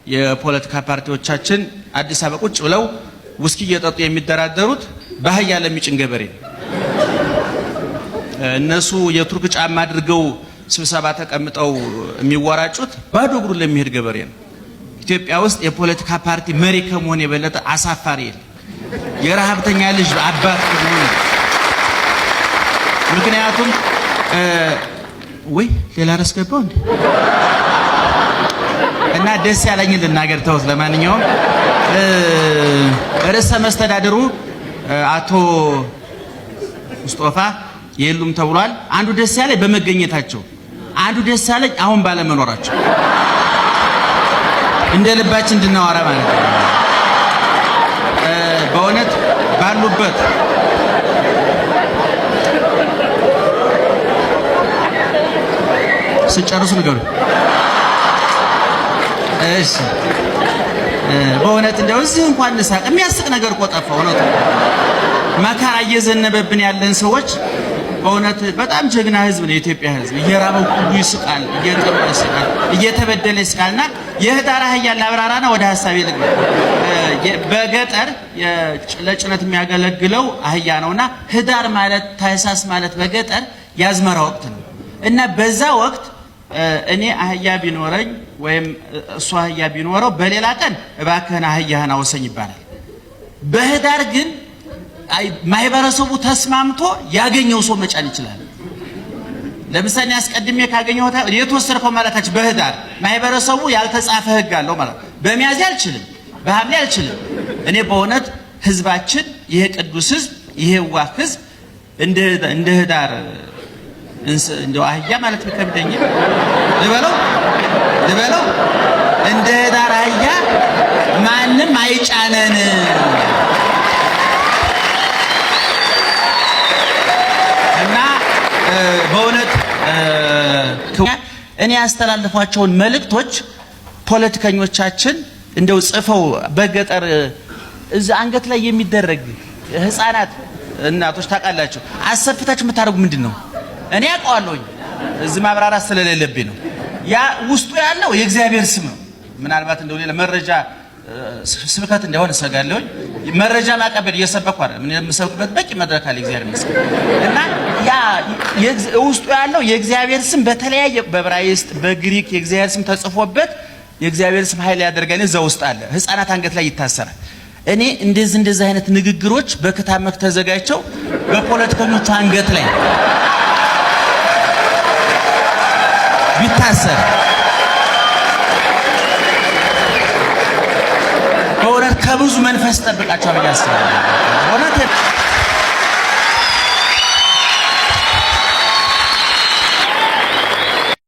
የፖለቲካ ፓርቲዎቻችን አዲስ አበባ ቁጭ ብለው ውስኪ እየጠጡ የሚደራደሩት ባህያ ለሚጭን ገበሬ እነሱ የቱርክ ጫማ አድርገው ስብሰባ ተቀምጠው የሚወራጩት ባዶ እግሩን ለሚሄድ ገበሬ ነው። ኢትዮጵያ ውስጥ የፖለቲካ ፓርቲ መሪ ከመሆን የበለጠ አሳፋሪ የለም። የረሃብተኛ ልጅ አባት ከመሆን ምክንያቱም ወይ ሌላ ርዕስ ገባው እንዴ? እና ደስ ያለኝ ልናገር ተውት። ለማንኛውም ርዕሰ መስተዳድሩ አቶ ሙስጠፋ የሉም ተብሏል። አንዱ ደስ ያለኝ በመገኘታቸው፣ አንዱ ደስ ያለኝ አሁን ባለመኖራቸው እንደ ልባችን እንድናወራ ማለት ነው። በእውነት ባሉበት ስጨርሱ ንገሩ። እሺ በእውነት እንደው እዚህ እንኳን እንሳቅ። የሚያስቅ ነገር እኮ ጠፋ። እውነት መከራ እየዘነበብን ያለን ሰዎች በእውነት በጣም ጀግና ህዝብ ነው የኢትዮጵያ ህዝብ። እየራበው ሁሉ ይስቃል፣ እየተበደለ ይስቃል፣ እየተበደለ ይስቃልና የህዳር አህያ ላብራራና ወደ ሐሳቤ ልግባ። በገጠር ለጭነት የሚያገለግለው አህያ ነውና ህዳር ማለት ታህሳስ ማለት በገጠር ያዝመራ ወቅት ነው እና በዛ ወቅት እኔ አህያ ቢኖረኝ ወይም እሱ አህያ ቢኖረው በሌላ ቀን እባክህን አህያህን አውሰኝ ይባላል። በህዳር ግን ማህበረሰቡ ተስማምቶ ያገኘው ሰው መጫን ይችላል። ለምሳሌ አስቀድሜ ካገኘው የተወሰድከው ማለታችን በህዳር ማህበረሰቡ ያልተጻፈ ህግ አለው ማለት በሚያዝያ አልችልም፣ በሐምሌ አልችልም። እኔ በእውነት ህዝባችን ይሄ ቅዱስ ህዝብ ይሄ ዋህ ህዝብ እንደ ህዳር እንደው አህያ ማለት ቢከብደኝ ልበለው እንደ ህዳር አህያ ማንም አይጫነን። እና በእውነት እኔ ያስተላልፏቸውን መልእክቶች ፖለቲከኞቻችን እንደው ጽፈው በገጠር እዛ አንገት ላይ የሚደረግ ህፃናት እናቶች ታውቃላችሁ አሰፍታችሁ የምታደርጉ ምንድነው? እኔ አውቀዋለሁኝ እዚህ ማብራራት ስለሌለብኝ ነው። ያ ውስጡ ያለው የእግዚአብሔር ስም ነው። ምናልባት እንደው ሌላ መረጃ ስብከት እንደሆነ ሰጋለሁኝ። መረጃ ማቀበል እየሰበኩ አይደል? ምን የምሰብክበት በቂ መድረክ አለ እግዚአብሔር ይመስገን። እና ያ ውስጡ ያለው የእግዚአብሔር ስም በተለያየ በዕብራይስጥ በግሪክ የእግዚአብሔር ስም ተጽፎበት የእግዚአብሔር ስም ኃይል ያደርጋል። እዛ ውስጥ አለ። ህፃናት አንገት ላይ ይታሰራል። እኔ እንደዚህ አይነት ንግግሮች በክታብ መልክ ተዘጋጅተው በፖለቲከኞቹ አንገት ላይ ቢታሰር በእውነት ከብዙ መንፈስ ጠብቃቸው ብዬ አስባለሁ።